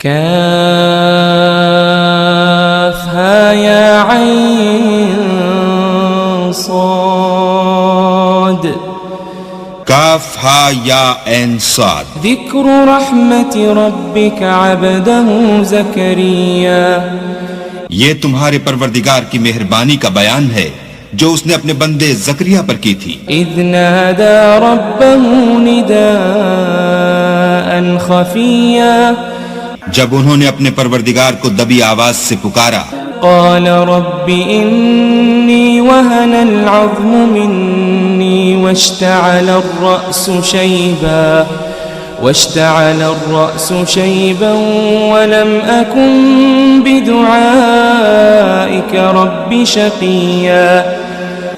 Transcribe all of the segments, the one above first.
كافها يا عين صاد کاف ہا یا عین صاد. ذكر رحمة ربك عبده زكريا یہ تمہارے پروردگار کی مہربانی کا بیان ہے جو اس نے اپنے بندے زکریا پر کی تھی. إذ نادى ربه نداء خفيا جب انہوں نے اپنے پروردگار کو دبی آواز سے پکارا. قال رب إني وهن العظم مني واشتعل الرأس شيبا ولم أكن بدعائك رب شقيا.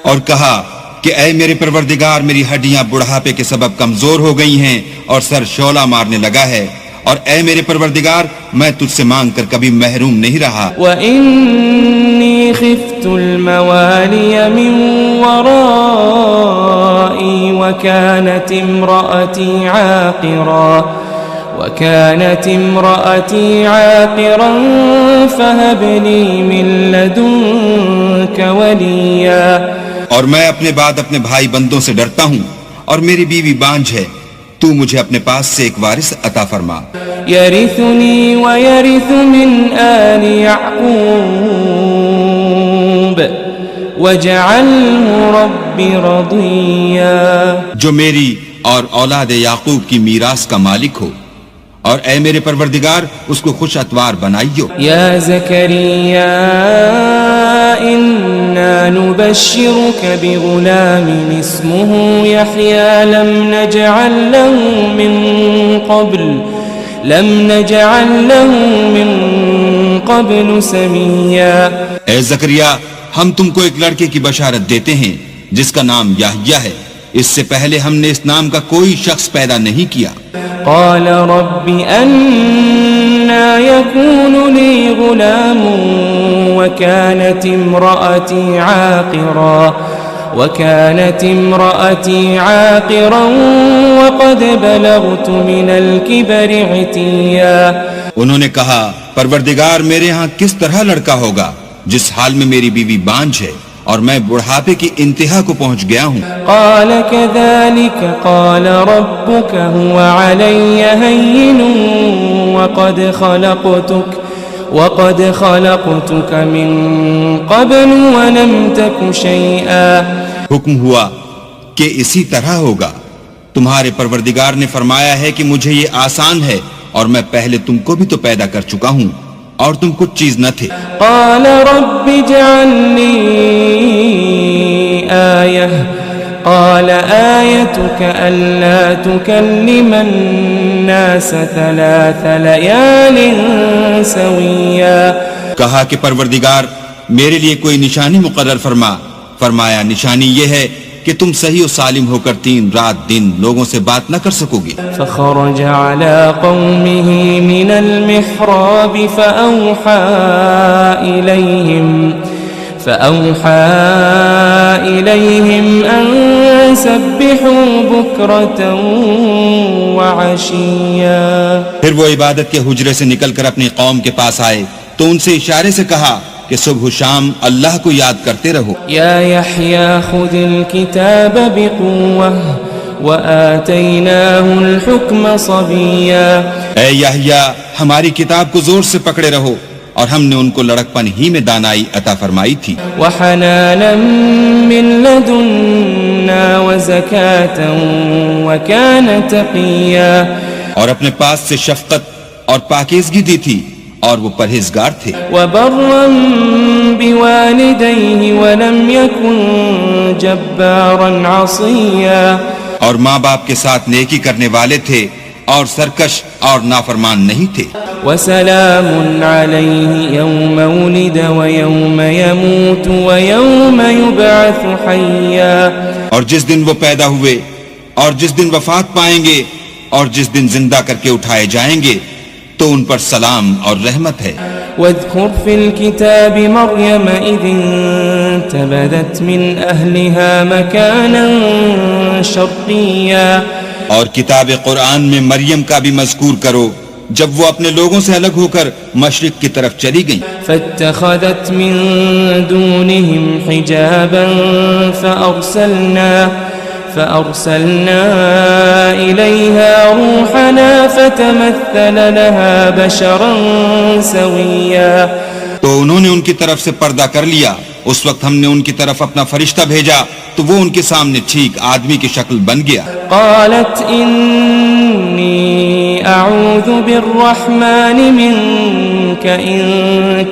اور کہا کہ اے میرے پروردگار میری ہڈیاں بڑھاپے کے سبب کمزور ہو گئی ہیں اور سر شعلہ مارنے لگا ہے، اور اے میرے پروردگار میں تجھ سے مانگ کر کبھی محروم نہیں رہا. وَإِنِّي خِفْتُ الْمَوَالِيَ مِنْ وَرَائِي وَكَانَتِ امْرَأَتِي عَاقِرًا فَهَبْ لِي مِنْ لَدُنْكَ وَلِيًّا. اور میں اپنے بعد اپنے بھائی بندوں سے ڈرتا ہوں اور میری بیوی بانجھ ہے، تو مجھے اپنے پاس سے ایک وارث عطا فرما. يَرِثُنِي وَيَرِثُ مِنْ آلِ يَعْقُوبَ وَاجْعَلْهُ رَبِّ رَضِيًّا. جو میری اور اولاد یعقوب کی میراث کا مالک ہو، اور اے میرے پروردگار اس کو خوش اتوار بنائیو. یا زکریا انا نبشرك بغلام اسمه يحيى لم نجعل له من قبل سميا. اے زکریا ہم تم کو ایک لڑکے کی بشارت دیتے ہیں جس کا نام یحییٰ ہے، اس سے پہلے ہم نے اس نام کا کوئی شخص پیدا نہیں کیا. قال رب أنا يكون لي غلام وكانت امرأتي عاقرا وقد بلغت من الكبر عتيا. انہوں نے کہا پروردگار میرے ہاں کس طرح لڑکا ہوگا جس حال میں میری بیوی بانجھ ہے اور میں بڑھاپے کی انتہا کو پہنچ گیا ہوں. قال كذلك قال ربك هو علي هين وقد خلقتك من قبل ولم تك شيئا. حکم ہوا کہ اسی طرح ہوگا. تمہارے پروردگار نے فرمایا ہے کہ مجھے یہ آسان ہے اور میں پہلے تم کو بھی تو پیدا کر چکا ہوں اور تم کچھ چیز نہ تھے. قال رب اجعل لي آية قال آيتك ألا تكلم الناس 3 ليال سويا. کہا کہ پروردگار میرے لیے کوئی نشانی مقرر فرمایا نشانی یہ ہے کہ تم صحیح و سالم ہو کر 3 رات دن لوگوں سے بات نہ کر سکو گے. فخرج على قومه من المحراب فأوحى إليهم أن سبحوا بكرة وعشيا. پھر وہ عبادت کے حجرے سے نکل کر اپنی قوم کے پاس آئے تو ان سے اشارے سے کہا کہ صبح و شام اللہ کو یاد کرتے رہو. یا یحییٰ خذ الکتاب بقوة وآتیناہ الحکم صبیا. اے یحییٰ ہماری کتاب کو زور سے پکڑے رہو اور ہم نے ان کو لڑکپن ہی میں دانائی عطا فرمائی تھی. وحنانا من لدنا وزکاة وکان تقیا. اور اپنے پاس سے شفقت اور پاکیزگی دی تھی اور وہ پرہیزگار تھے. وبرا بوالديه ولم يكن جبارا عصيا. اور ماں باپ کے ساتھ نیکی کرنے والے تھے اور سرکش اور نافرمان نہیں تھے. وسلام عليه يوم ولد ويوم يموت ويوم يبعث حيا. اور جس دن وہ پیدا ہوئے اور جس دن وفات پائیں گے اور جس دن زندہ کر کے اٹھائے جائیں گے تو ان پر سلام اور رحمت ہے. واذكر في الكتاب مريم إذ انتبذت من أهلها مكانا شرقيا. اور کتاب قرآن میں مریم کا بھی مذکور کرو جب وہ اپنے لوگوں سے الگ ہو کر مشرق کی طرف چلی گئیں فاتخذت من دونهم حجابا فأرسلنا إليها روحنا فتمثل لها بشرا سويا تو انہوں نے ان کی طرف سے پردہ کر لیا. اس وقت ہم نے ان کی طرف اپنا فرشتہ بھیجا تو وہ ان کے سامنے ٹھیک آدمی کی شکل بن گیا. قالت إني أعوذ بالرحمن منك إن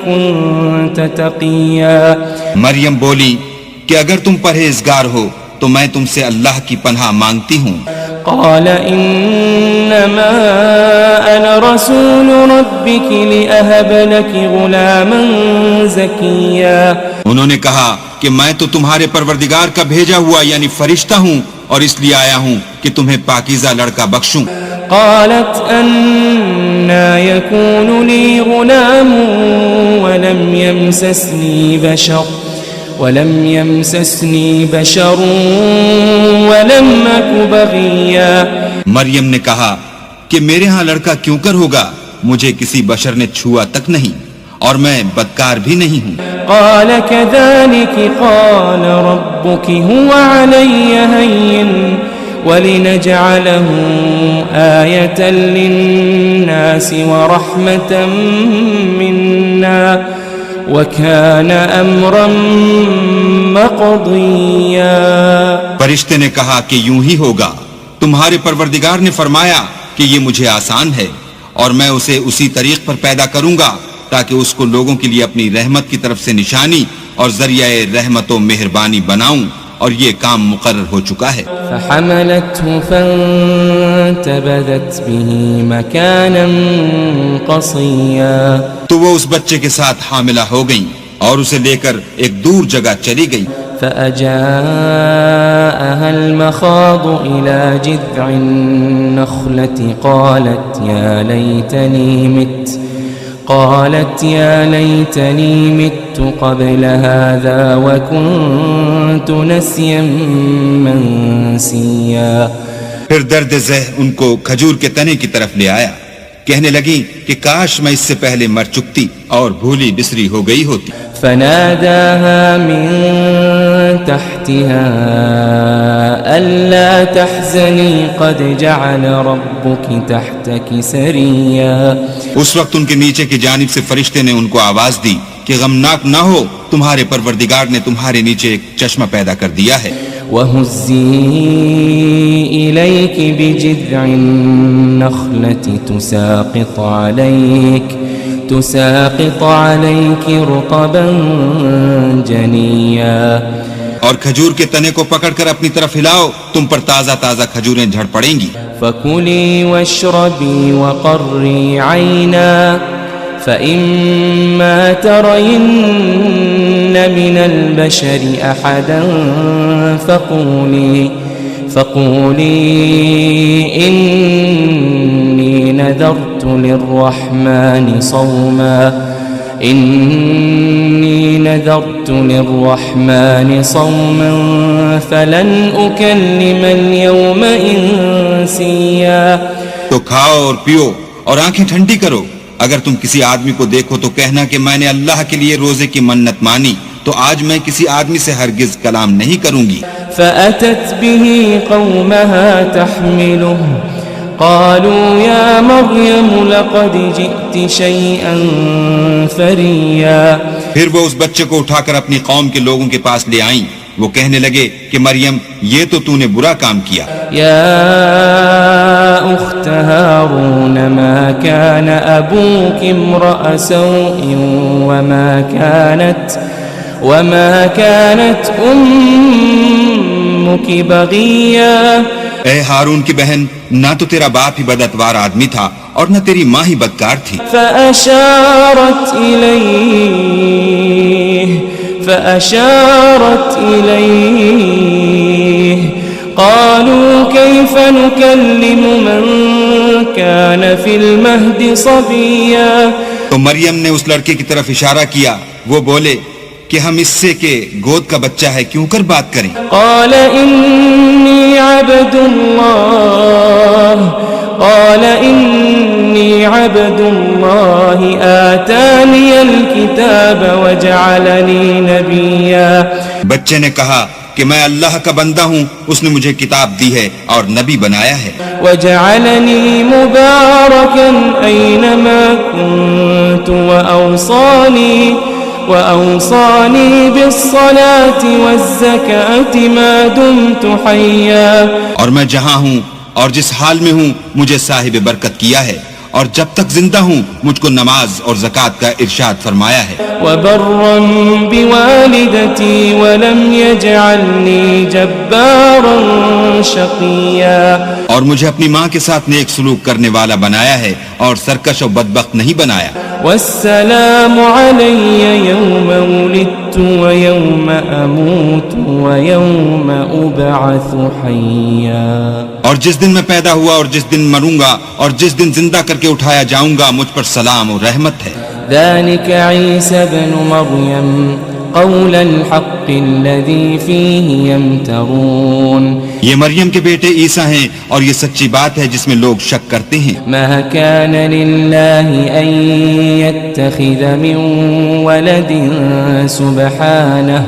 كنت تقيا. مریم بولی کہ اگر تم پرہیزگار ہو تو میں تم سے اللہ کی پناہ مانگتی ہوں. قال إنما أنا رسول ربك لأهب لك غلاما زكيا. انہوں نے کہا کہ میں تو تمہارے پروردگار کا بھیجا ہوا یعنی فرشتہ ہوں اور اس لیے آیا ہوں کہ تمہیں پاکیزہ لڑکا بخشوں. قالت أنا يكون لي غلام ولم يمسسني بشر ولم أك بغيا. مریم نے کہا کہ میرے ہاں لڑکا کیوں کر ہوگا, مجھے کسی بشر نے چھوا تک نہیں اور میں بدکار بھی نہیں ہوں. قال كذلك قال ربك هو علي هين ولنجعله آية للناس ورحمة منا وَكَانَ أَمْرًا مَقْضِيًّا. فرشتے نے کہا کہ یوں ہی ہوگا, تمہارے پروردگار نے فرمایا کہ یہ مجھے آسان ہے اور میں اسے اسی طریق پر پیدا کروں گا تاکہ اس کو لوگوں کے لیے اپنی رحمت کی طرف سے نشانی اور ذریعہ رحمت و مہربانی بناؤں, اور یہ کام مقرر ہو چکا ہے. فحملته فانتبذت به مكانا قصيا. تو وہ اس بچے کے ساتھ حاملہ ہو گئیں اور اسے لے کر ایک دور جگہ چلی گئی. فأجاءها المخاض إلى جذع النخلة قالت يا ليتني مت قبل هذا وكنت نسيا منسيا. پھر درد ذہ ان کو کھجور کے تنے کی طرف لے آیا, کہنے لگی کہ کاش میں اس سے پہلے مر چکتی اور بھولی بسری ہو گئی ہوتی. فناداها من تحتها ألا تحزني قد جعل ربك تحتك سريا. اس وقت ان کے نیچے کی جانب سے فرشتے نے ان کو آواز دی کہ غمناک نہ ہو, تمہارے پروردگار نے تمہارے نیچے ایک چشمہ پیدا کر دیا ہے. وَهُزِّي إِلَيْكِ بِجِذْعِ النَّخْلَةِ تُسَاقِطْ عَلَيْكِ رُطَبًا جَنِيًّا. اور کھجور کے تنے کو پکڑ کر اپنی طرف ہلاؤ, تم پر تازہ تازہ کھجوریں جھڑ پڑیں گی. فَكُلِي وَاشْرَبِي وَقَرِّي عَيْنًا فَإِمَّا تَرَيِنَّ مِنَ الْبَشَرِ أَحَدًا فَقُولِي إِنِّي نَذَرْتُ لِلرَّحْمَنِ صَوْمًا فَلَنْ أُكَلِّمَ الْيَوْمَ إِنسِيًّا. تو کھاؤ اور پیو اور آنکھیں ٹھنڈی کرو. اگر تم کسی آدمی کو دیکھو تو کہنا کہ میں نے اللہ کے لیے روزے کی منت مانی, تو آج میں کسی آدمی سے ہرگز کلام نہیں کروں گی. فأتت به قومها تحمله قالوا يا مريم لقد جئت شيئا فريا. پھر وہ اس بچے کو اٹھا کر اپنی قوم کے لوگوں کے پاس لے آئیں. وہ کہنے لگے کہ مریم, یہ تو نے برا کام کیا. يا أخت هارون ما كان أبوك امرأ سوء وما كانت أمك بغيا. اے ہارون کی بہن, نہ تو تیرا باپ ہی بدعتوار آدمی تھا اور نہ تیری ماں ہی بدکار تھی. فأشارت إليه قالوا كيف نكلم من كان في المهد صبيا. تو مریم نے اس لڑکے کی طرف اشارہ کیا. وہ بولے کہ ہم اس سے کہ گود کا بچہ ہے کیوں کر بات کریں؟ قال إني عبد الله آتاني الكتاب وجعلني نبيا. بچے نے کہا کہ میں اللہ کا بندہ ہوں، اس نے مجھے کتاب دی ہے اور نبی بنایا ہے. وجعلني مباركا أينما كنت وأوصاني بالصلاة والزكاة ما دمت حيا. اور میں جہاں ہوں اور جس حال میں ہوں مجھے صاحب برکت کیا ہے، اور جب تک زندہ ہوں مجھ کو نماز اور زکوٰۃ کا ارشاد فرمایا ہے. وبرا بوالدتي ولم يجعلني جبارا شقيا. اور مجھے اپنی ماں کے ساتھ نیک سلوک کرنے والا بنایا ہے اور سرکش و بدبخت نہیں بنایا. والسلام علي يوم ولدت ويوم أموت ويوم أبعث حيا. اور جس دن میں پیدا ہوا اور جس دن مروں گا اور جس دن زندہ کر کے اٹھایا جاؤں گا مجھ پر سلام اور رحمت ہے. ذلك عيسى ابن مريم قول الحق الذي فيه يمترون. یہ مریم کے بیٹے عیسیٰ ہیں اور یہ سچی بات ہے جس میں لوگ شک کرتے ہیں. ما كان لله أن يتخذ من ولد سبحانه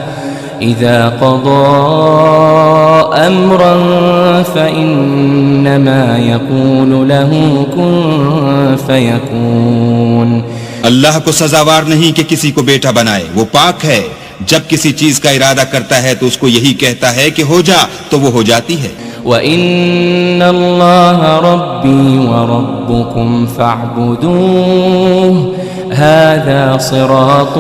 إذا قضى أمرا فإنما يقول له كن فيكون. اللہ کو سزاوار نہیں کہ کسی کو بیٹا بنائے، وہ پاک ہے. جب کسی چیز کا ارادہ کرتا ہے تو اس کو یہی کہتا ہے کہ ہو جا تو وہ ہو جاتی ہے. وَإِنَّ اللَّهَ رَبِّي وَرَبُّكُمْ فَاعْبُدُوهُ هَذَا صِرَاطٌ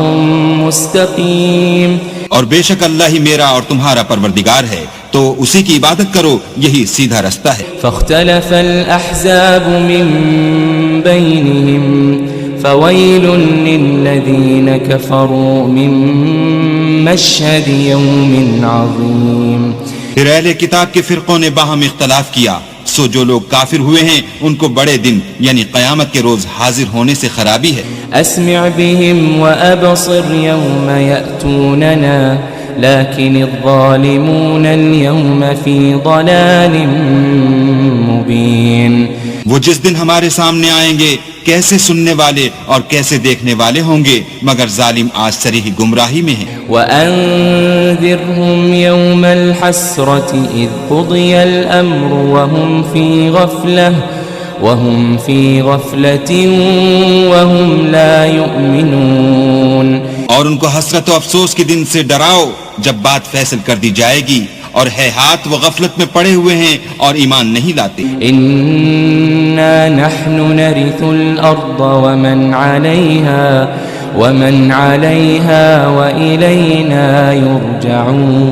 مُسْتَقِيم. اور بے شک اللہ ہی میرا اور تمہارا پروردگار ہے، تو اسی کی عبادت کرو، یہی سیدھا رستہ ہے. فاختلف الأحزاب من بينهم فويل للذين كفروا من مشهد يوم عظيم. پھر اہل کتاب کے فرقوں نے باہم اختلاف کیا، سو جو لوگ کافر ہوئے ہیں ان کو بڑے دن یعنی قیامت کے روز حاضر ہونے سے خرابی ہے. أسمع بهم وأبصر يوم يأتوننا لكن الظالمون اليوم في ضلال مبين. وہ جس دن ہمارے سامنے آئیں گے کیسے سننے والے اور کیسے دیکھنے والے ہوں گے، مگر ظالم آج صریح گمراہی میں ہیں. وأنذرهم يوم الحسرة إذ قضي الأمر وهم في غفلة وهم لا يؤمنون. اور ان کو حسرت و افسوس کے دن سے ڈراؤ جب بات فیصل کر دی جائے گی، اور ہے ہاتھ وہ غفلت میں پڑے ہوئے ہیں اور ایمان نہیں لاتے. إنا نحن نرث الأرض ومن عليها وإلينا يرجعون.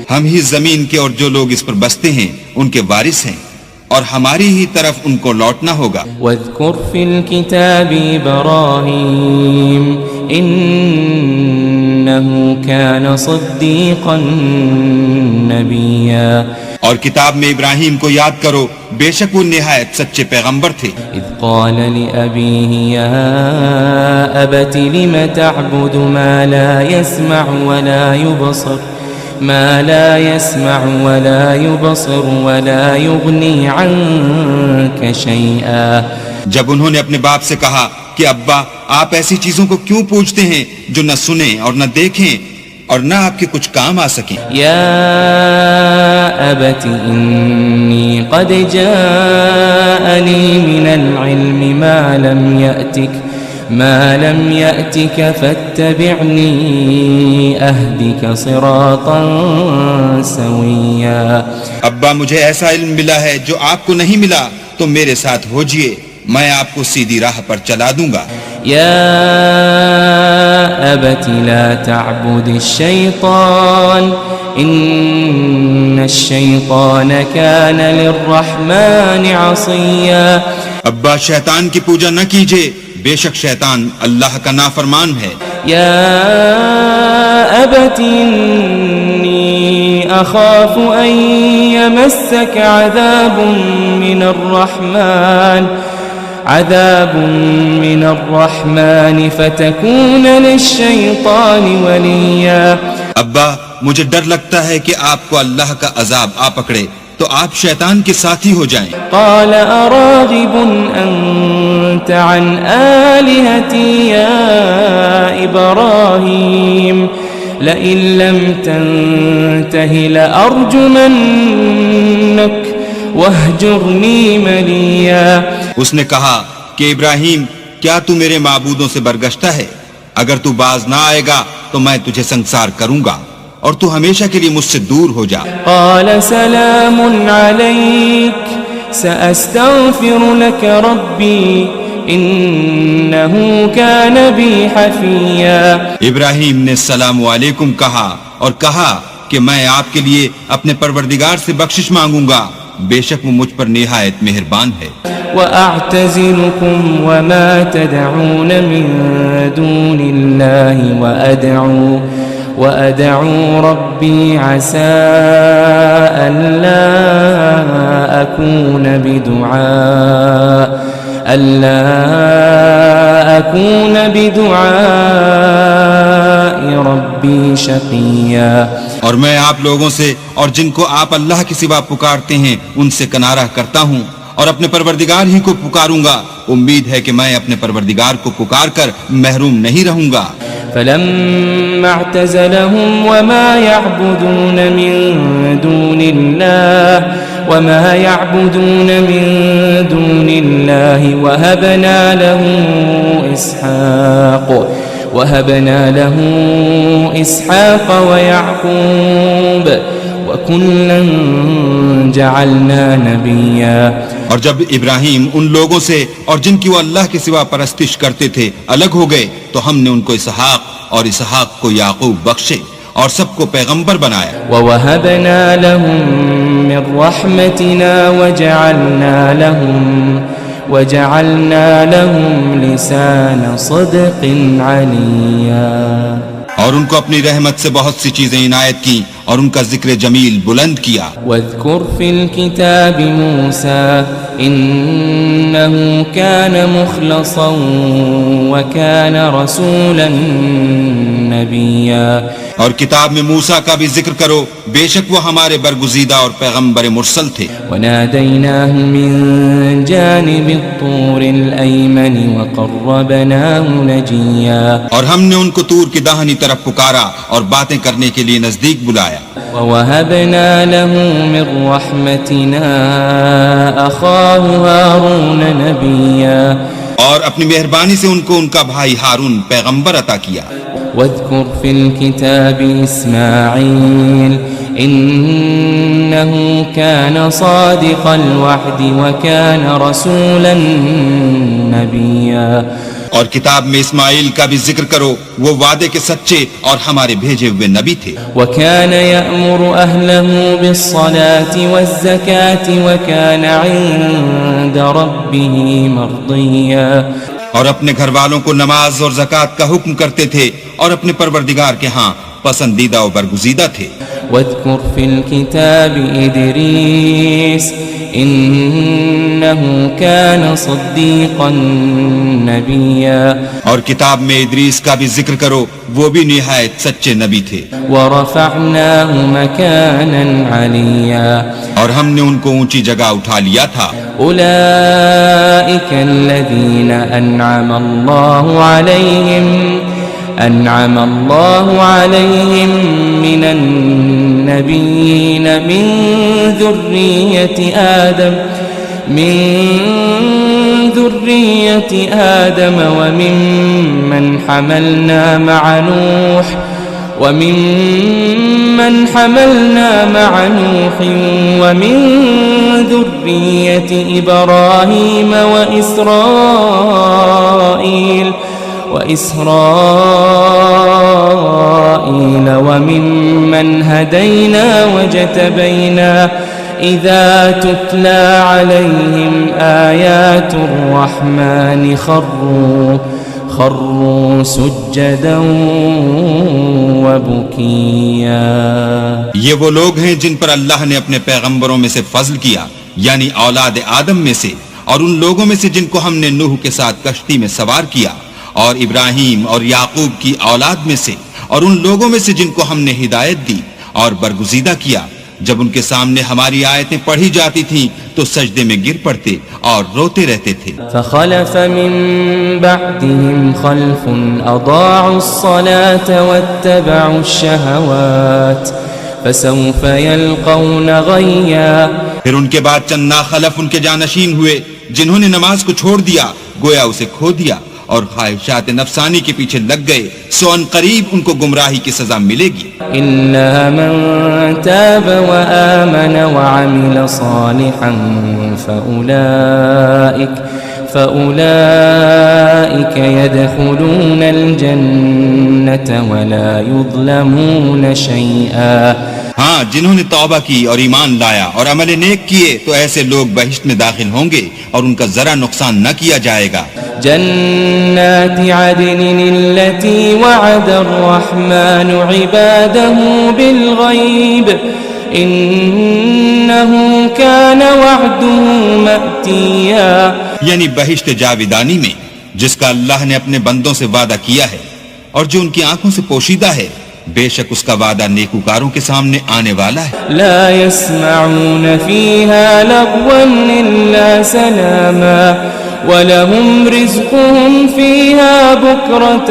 ہم ہی زمین کے اور جو لوگ اس پر بستے ہیں ان کے وارث ہیں، اور ہماری ہی طرف ان کو لوٹنا ہوگا. واذكر في الكتاب إبراهيم إنه كان صديقا نبيا. اور کتاب میں ابراہیم کو یاد کرو، بے شک وہ نہایت سچے پیغمبر تھے. إذ قال لأبيه يا أبت لم تعبد ما لا يسمع ولا يبصر ولا يغني عنك شيئا. جب انہوں نے اپنے باپ سے کہا کہ ابا آپ ایسی چیزوں کو کیوں پوچھتے ہیں جو نہ سنیں اور نہ دیکھیں اور نہ آپ کے کچھ کام آ سکیں. يا أبت إني قد جاءني من العلم ما لم يأتك فاتبعني أهدك صراطا سويا. ابا مجھے ایسا علم ملا ہے جو آپ کو نہیں ملا، تو میرے ساتھ ہوجئے، میں آپ کو سیدھی راہ پر چلا دوں گا. يا أبت لا تعبد الشيطان إن الشيطان كان للرحمن عصيا. ابا شیطان کی پوجا نہ کیجئے، بے شک شیطان اللہ کا نافرمان ہے. يا أبت إني أخاف أن يمسك عذاب من الرحمن عذاب من الرحمن فتكون للشيطان وليا. ابا مجھے ڈر لگتا ہے کہ آپ کو اللہ کا عذاب آ پکڑے تو آپ شیطان کے ساتھی ہو جائیں. قال أراغب أنت عن آلهتي يا إبراهيم لئن لم تنته لأرجمنك واهجرني مليا. اس نے کہا کہ ابراہیم کیا تو میرے معبودوں سے برگشتہ ہے؟ اگر تو باز نہ آئے گا تو میں تجھے سنسار کروں گا اور تو ہمیشہ کے لیے مجھ سے دور ہو جا. قال سلام عليك سأستغفر لك ربي إنه كان بي حفيا. ابراہیم نے السلام علیکم کہا اور کہا کہ میں آپ کے لیے اپنے پروردگار سے بخشش مانگوں گا، بے شک وہ مجھ پر نہایت مہربان ہے. وأعتزلكم وما تدعون من دون الله وأدعو ربي عسى ألا أكون بدعاء ربي شقيا. اور میں آپ لوگوں سے اور جن کو آپ اللہ کے سوا پکارتے ہیں ان سے کنارہ کرتا ہوں اور اپنے پروردگار ہی کو پکاروں گا. امید ہے کہ میں اپنے پروردگار کو پکار کر محروم نہیں رہوں گا. فلما اعتزلهم وما يعبدون من دون الله وهبنا له إسحاق ويعقوب وكلا جعلنا نبيا. اور جب ابراہیم ان لوگوں سے اور جن کی وہ اللہ کے سوا پرستش کرتے تھے الگ ہو گئے تو ہم نے ان کو اسحاق اور اسحاق کو یعقوب بخشے اور سب کو پیغمبر بنایا. وَوَهَبْنَا لَهُم مِّن رَّحْمَتِنَا وَجَعَلْنَا لَهُمْ لِسَانَ صِدْقٍ عَلِيًّا. اور ان کو اپنی رحمت سے بہت سی چیزیں عنایت کی اور ان کا ذکر جمیل بلند کیا. واذكر في الكتاب موسى إنه كان مخلصا وكان رسولا نبيا. اور کتاب میں موسیٰ کا بھی ذکر کرو، بے شک وہ ہمارے برگزیدہ اور پیغمبر مرسل تھے. وناديناه من جانب الطور الأيمن وقربناه نجيا. اور ہم نے ان کو طور کی داہنی طرف پکارا اور باتیں کرنے کے لیے نزدیک بلایا. ووهبنا له من رحمتنا أخاه هارون نبيا. اور اپنی مہربانی سے ان کو ان کا بھائی ہارون پیغمبر عطا کیا. واذكر في الكتاب إسماعيل إنه كان صادق الوعد وكان رسولا نبيا. اور کتاب میں اسماعیل کا بھی ذکر کرو، وہ وعدے کے سچے اور ہمارے بھیجے ہوئے نبی تھے. وكان يأمر أهله بالصلاة والزكاة وكان عند ربه مرضيا. اور اپنے گھر والوں کو نماز اور زکوٰۃ کا حکم کرتے تھے اور اپنے پروردگار کے ہاں پسندیدہ و برگزیدہ تھے. واذكر في الكتاب إدريس إنه كان صديقا نبيا. اور کتاب میں ادریس کا بھی ذکر کرو، وہ بھی نہایت سچے نبی تھے. ورفعناه مكانا عليا. اور ہم نے ان کو اونچی جگہ اٹھا لیا تھا. أولئك الذين أنعم الله عليهم من النبيين من ذرية آدم وممن حملنا مع نوح ومن ذرية إبراهيم وإسرائيل وممن هدينا وجتبينا إذا تتلى عليهم آيات الرحمن خروا سجدا وبكيا. یہ وہ لوگ ہیں جن پر اللہ نے اپنے پیغمبروں میں سے فضل کیا، یعنی اولاد آدم میں سے، اور ان لوگوں میں سے جن کو ہم نے نوح کے ساتھ کشتی میں سوار کیا، اور ابراہیم اور یعقوب کی اولاد میں سے، اور ان لوگوں میں سے جن کو ہم نے ہدایت دی اور برگزیدہ کیا، جب ان کے سامنے ہماری آیتیں پڑھی جاتی تھیں تو سجدے میں گر پڑتے اور روتے رہتے تھے۔ فخلف من بعدهم خلف اضاعوا الصلاة واتبعوا الشهوات فسوف يلقون غيا۔ پھر ان کے بعد چند ناخلف ان کے جانشین ہوئے جنہوں نے نماز کو چھوڑ دیا، گویا اسے کھو دیا اور خواہشات نفسانی کے پیچھے لگ گئے، سو ان قریب ان کو گمراہی کی سزا ملے گی۔ إلا من تاب وآمن وعمل صالحا فأولئك يدخلون الجنة ولا يظلمون شيئا۔ ہاں، جنہوں نے توبہ کی اور ایمان لایا اور عمل نیک کیے تو ایسے لوگ بہشت میں داخل ہوں گے اور ان کا ذرا نقصان نہ کیا جائے گا۔ جنات عدن التي وعد الرحمن عباده بالغيب إنه كان وعده مأتيا۔ یعنی بہشت جاویدانی میں جس کا اللہ نے اپنے بندوں سے وعدہ کیا ہے اور جو ان کی آنکھوں سے پوشیدہ ہے، بے شک اس کا وعدہ نیکوکاروں کے سامنے آنے والا ہے۔ لا يسمعون فيها لغوا إلا سلاما وَلَهُمْ رِزْقُهُمْ فِيهَا بُكْرَةً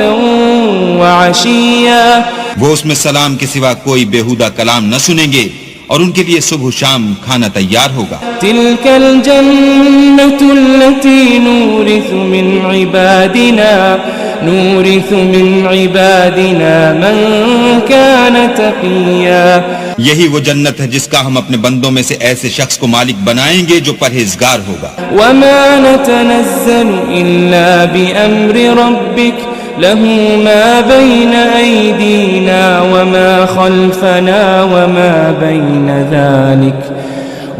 وَعَشِيًّا۔ وہ اس میں سلام کے سوا کوئی بیہودہ کلام نہ سنیں گے اور ان کے لیے صبح و شام کھانا تیار ہوگا۔ تِلْكَ الْجَنَّةُ الَّتِي نُورِثُ مِنْ عِبَادِنَا مَنْ كَانَ تَقِيًّا۔ یہی وہ جنت ہے جس کا ہم اپنے بندوں میں سے ایسے شخص کو مالک بنائیں گے جو پرہیزگار ہوگا۔ وَمَا نَتَنَزَّلُ إِلَّا بِأَمْرِ رَبِّكَ لَهُ مَا بَيْنَ أَيْدِينَا وَمَا خَلْفَنَا وَمَا بَيْنَ ذَلِكَ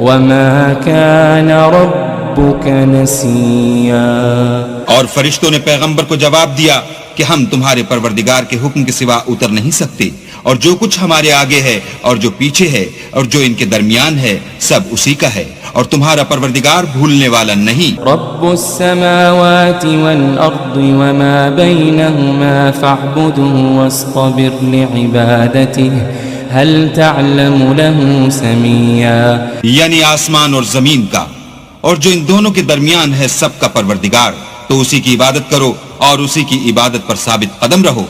وَمَا كَانَ رَبُّكَ نَسِيًّا۔ اور فرشتوں نے پیغمبر کو جواب دیا کہ ہم تمہارے پروردگار کے حکم کے سوا اتر نہیں سکتے، اور جو کچھ ہمارے آگے ہے اور جو پیچھے ہے اور جو ان کے درمیان ہے سب اسی کا ہے، اور تمہارا پروردگار بھولنے والا نہیں۔ رب السماوات والأرض وما بينهما فاعبده واصطبر لعبادته هل تعلم له سميا۔ یعنی آسمان اور زمین کا اور جو ان دونوں کے درمیان ہے سب کا پروردگار، تو اسی کی عبادت کرو اور اسی کی عبادت پر ثابت قدم رہو،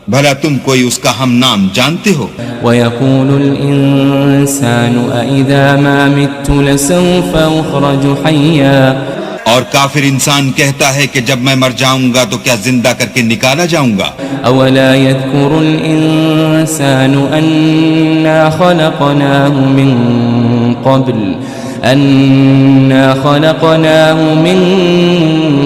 بھلا تم کوئی اس کا ہم نام جانتے ہو؟ وَيَقُولُ الْإِنسَانُ أَإِذَا مَا مِتُّ لَسَوْفَ أُخْرَجُ حَيًّا۔ اور کافر انسان کہتا ہے کہ جب میں مر جاؤں گا تو کیا زندہ کر کے نکالا جاؤں گا؟ أَوَلَا يَذْكُرُ الْإِنسَانُ أَنَّا خَلَقْنَاهُ مِن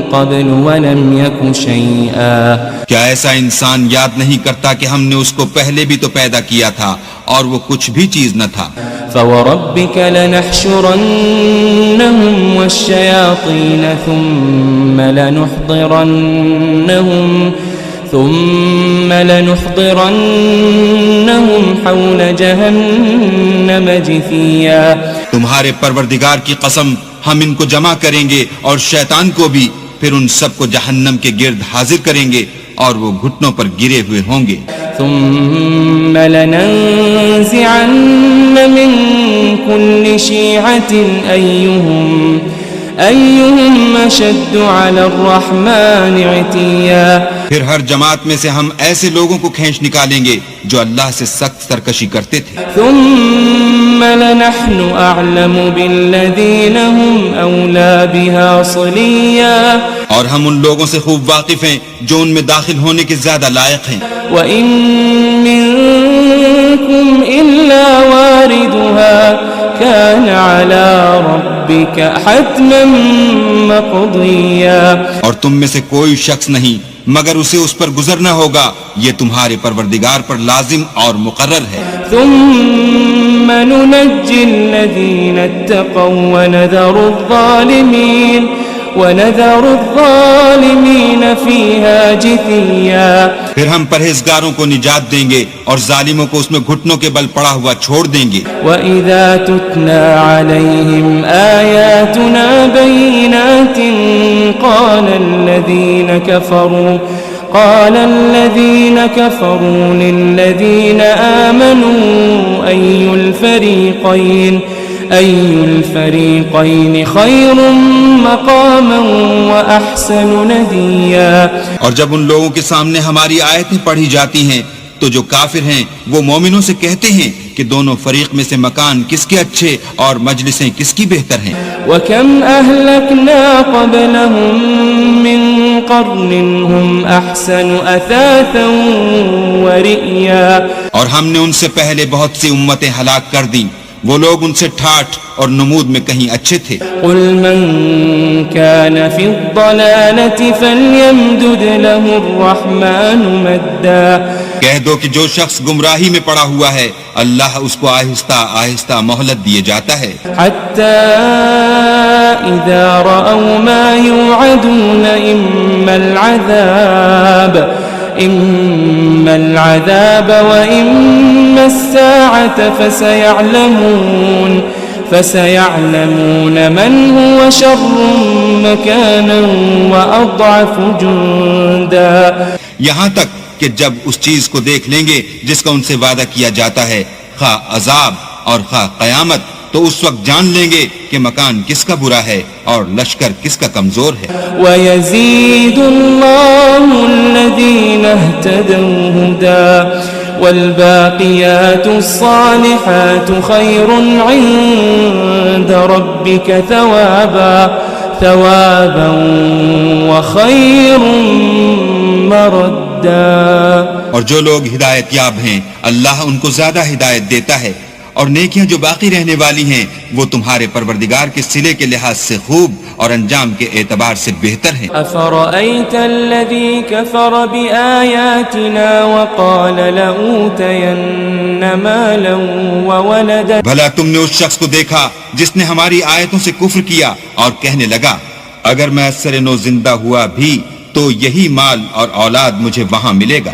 قَبْلُ وَلَمْ يَكُ شَيْئًا۔ کیا ایسا انسان یاد نہیں کرتا کہ ہم نے اس کو پہلے بھی تو پیدا کیا تھا اور وہ کچھ بھی چیز نہ تھا؟ فَوَرَبِّكَ لَنَحْشُرَنَّهُمْ وَالشَّيَاطِينَ ثُمَّ لَنُحْضِرَنَّهُمْ حَوْلَ جَهَنَّمَ جِثِيًّا۔ تمہارے پروردگار کی قسم ہم ان کو جمع کریں گے اور شیطان کو بھی، پھر ان سب کو جہنم کے گرد حاضر کریں گے اور وہ گھٹنوں پر گرے ہوئے ہوں گے۔ ثم لننزعن من كل شيعة أيهم أشد على الرحمن عتيا۔ پھر ہر جماعت میں سے ہم ایسے لوگوں کو کھینچ نکالیں گے جو اللہ سے سخت سرکشی کرتے تھے۔ ثم لنحن أعلم بالذين هم أولى بها صليا۔ اور ہم ان لوگوں سے خوب واقف ہیں جو ان میں داخل ہونے کے زیادہ لائق ہیں۔ وَإِن مِّنكُمْ إِلَّا وَارِدُهَا كَانَ عَلَى رَبِّكَ حَتْمًا مَّقْضِيًّا۔ اور تم میں سے کوئی شخص نہیں مگر اسے اس پر گزرنا ہوگا، یہ تمہارے پروردگار پر لازم اور مقرر ہے۔ ثُمَّ نُنَجِّي الَّذِينَ اتَّقَوْا وَنَذَرُ الظَّالِمِينَ ونذر الظالمين فيها جثيا. پھر ہم پرہیزگاروں کو نجات دیں گے اور ظالموں کو اس میں گھٹنوں کے بل پڑا ہوا چھوڑ دیں گے. وَإِذَا تُتْلَى عَلَيْهِمْ آيَاتُنَا بَيِّنَاتٍ قال الذين كفروا للذين آمنوا أي الفريقين خير مقاما وأحسن نديا. اور جب ان لوگوں کے سامنے ہماری آیتیں پڑھی جاتی ہیں تو جو کافر ہیں وہ مومنوں سے کہتے ہیں کہ دونوں فریق میں سے مکان کس کے اچھے اور مجلسیں کس کی بہتر ہیں. وَكَمْ أَهْلَكْنَا قَبْلَهُمْ مِنْ قَرْنٍ هُمْ أَحْسَنُ أَثَاثًا وَرِئْيًا. اور ہم نے ان سے پہلے بہت سی امتیں ہلاک کر دیں، وہ لوگ ان سے ٹھاٹھ اور نمود میں کہیں اچھے تھے. قُلْ مَنْ كَانَ فِي الضَّلَالَةِ فَلْيَمْدُدْ لَهُ الرَّحْمَنُ مَدًّا. کہہ دو کہ جو شخص گمراہی میں پڑا ہوا ہے اللہ اس کو آہستہ آہستہ مہلت دیے جاتا ہے. حتى إذا رأوا ما يوعدون إما العذاب وإما الساعة فسيعلمون من هو شر مكانا وأضعف جندا. یہاں تک کہ جب اس چیز کو دیکھ لیں گے جس کا ان سے وعدہ کیا جاتا ہے، خواہ عذاب اور خواہ قیامت، تو اس وقت جان لیں گے کہ مکان کس کا برا ہے اور لشکر کس کا کمزور ہے. وَيَزِيدُ اللَّهُ الَّذِينَ اهْتَدَوْا هُدًى وَالْبَاقِيَاتُ الصَّالِحَاتُ خَيْرٌ عِندَ رَبِّكَ ثَوَابًا وَخَيْرٌ مَرَدًّا. اور جو لوگ ہدایت یاب ہیں اللہ ان کو زیادہ ہدایت دیتا ہے، اور نیکیاں جو باقی رہنے والی ہیں وہ تمہارے پروردگار کے صلے کے لحاظ سے خوب اور انجام کے اعتبار سے بہتر ہیں. أَفَرَأَيْتَ الَّذِي كَفَرَ بِآيَاتِنَا وَقَالَ لَأُوتَيَنَّ مَالًا وَوَلَدًا. بھلا تم نے اس شخص کو دیکھا جس نے ہماری آیتوں سے کفر کیا اور کہنے لگا اگر میں اثر نو زندہ ہوا بھی تو یہی مال اور اولاد مجھے وہاں ملے گا.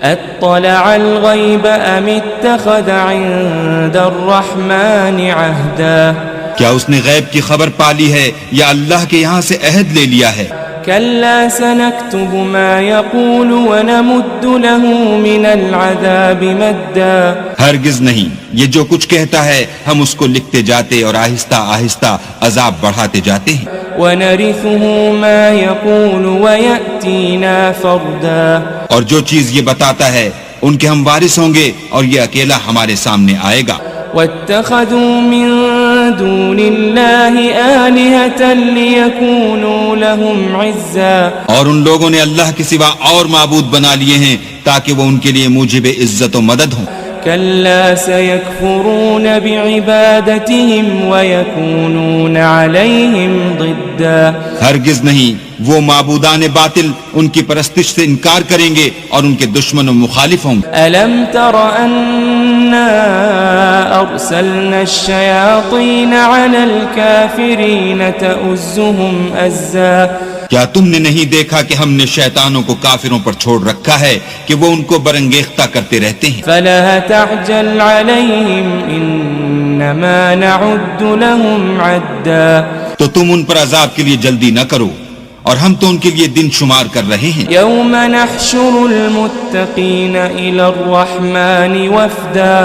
اطلع الغیب ام اتخذ عند الرحمن عہدا. کیا اس نے غیب کی خبر پالی ہے یا اللہ کے یہاں سے عہد لے لیا ہے؟ كلا سنكتب ما يقول ونمد له من العذاب مدا. ہرگز نہیں، یہ جو کچھ کہتا ہے ہم اس کو لکھتے جاتے اور آہستہ آہستہ عذاب بڑھاتے جاتے ہیں. ونرثه ما يقول ويأتينا فردا. اور جو چیز یہ بتاتا ہے ان کے ہم وارث ہوں گے اور یہ اکیلا ہمارے سامنے آئے گا. واتخذوا من دون الله آلهة ليكونوا لهم عزا. اور ان لوگوں نے اللہ کے سوا اور معبود بنا لیے ہیں تاکہ وہ ان کے لیے موجب عزت و مدد ہوں. كلا سيكفرون بعبادتهم ويكونون عليهم ضدا. ہرگز نہیں، وہ معبودان باطل ان کی پرستش سے انکار کریں گے اور ان کے دشمن و مخالف ہوں گے. ألم تر أنا أرسلنا الشياطين على الكافرين تؤزهم أزا. کیا تم نے نہیں دیکھا کہ ہم نے شیطانوں کو کافروں پر چھوڑ رکھا ہے کہ وہ ان کو برنگیختہ کرتے رہتے ہیں. فلا تعجل عليهم إنما نعد لهم عدا. تو تم ان پر عذاب کے لیے جلدی نہ کرو اور ہم تو ان کے لیے دن شمار کر رہے ہیں. يوم نحشر المتقين إلى الرحمن وفدا.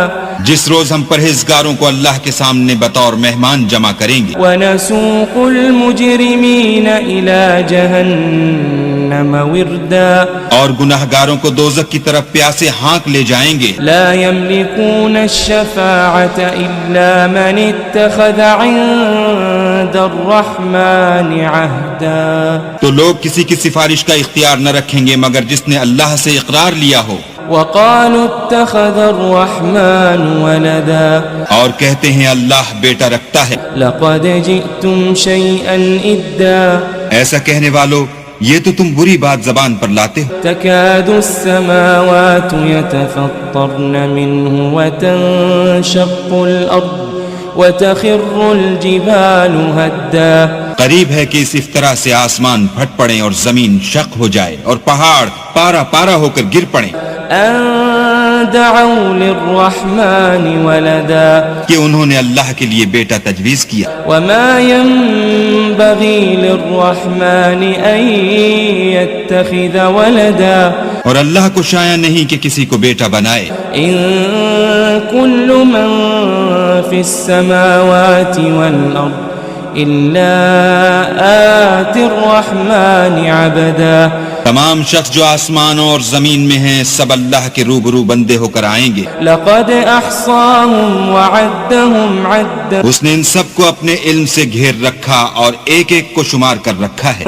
جس روز ہم پرہیزگاروں کو اللہ کے سامنے بطور مہمان جمع کریں گے. ونسوق المجرمين إلى جهنم وردا. اور گناہگاروں کو دوزخ کی طرف پیاسے ہانک لے جائیں گے. لا يملكون الشفاعة إلا من اتخذ عند الرحمن عهدا. تو لوگ کسی کی سفارش کا اختیار نہ رکھیں گے مگر جس نے اللہ سے اقرار لیا ہو. وقالوا اتخذ الرحمن ولدا. اور کہتے ہیں اللہ بیٹا رکھتا ہے. لقد جئتم شيئا إدا. ایسا کہنے والو یہ تو تم بری بات زبان پر لاتے ہو. تكاد السماوات يتفطرن منه وتنشق الأرض وتخر الجبال هدا قریب ہے کہ اس افطرا سے آسمان پھٹ پڑیں اور زمین شق ہو جائے اور پہاڑ پارا پارا ہو کر گر پڑیں أن دعوا للرحمن ولدا کہ انہوں نے اللہ کے لیے بیٹا تجویز کیا وما ينبغي للرحمن أن يتخذ ولدا اور اللہ کو شایع نہیں کہ کسی کو بیٹا بنائے إن كل من في السماوات والأرض إلا آتي الرحمن عبدا تمام شخص جو آسمانوں اور زمین میں ہیں سب اللہ کے روبرو بندے ہو کر آئیں گے لقد أحصاهم وعدهم عدا اس نے ان سب کو اپنے علم سے گھیر رکھا اور ایک ایک کو شمار کر رکھا ہے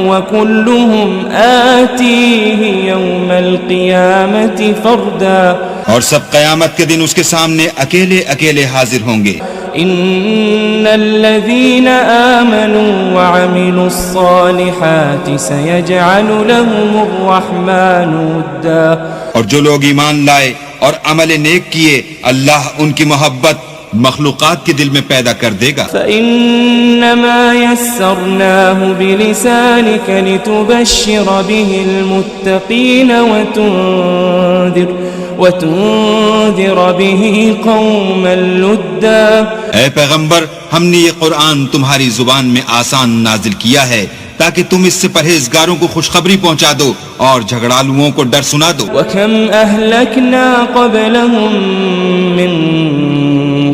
وكلهم آتيه يوم القيامة فردا اور سب قیامت کے دن اس کے سامنے اکیلے اکیلے حاضر ہوں گے إن الذين آمنوا وعملوا الصالحات سيجعل لهم الرحمن ودا اور جو لوگ ایمان لائے اور عمل نیک کیے اللہ ان کی محبت مخلوقات کے دل میں پیدا کر دے گا فإنما يسرناه بلسانك لتبشر به المتقين وتنذر به قوما لدا اے پیغمبر ہم نے یہ قرآن تمہاری زبان میں آسان نازل کیا ہے تاکہ تم اس سے پرہیزگاروں کو خوشخبری پہنچا دو اور جھگڑالوؤں کو ڈر سنا دو وكم أهلكنا قبلهم من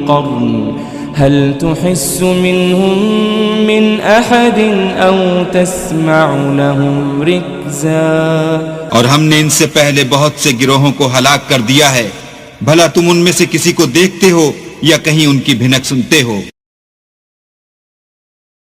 قرن هل تحس منهم من أحد أو تسمع لهم ركزا اور ہم نے ان سے پہلے بہت سے گروہوں کو ہلاک کر دیا ہے بھلا تم ان میں سے کسی کو دیکھتے ہو یا کہیں ان کی بھنک سنتے ہو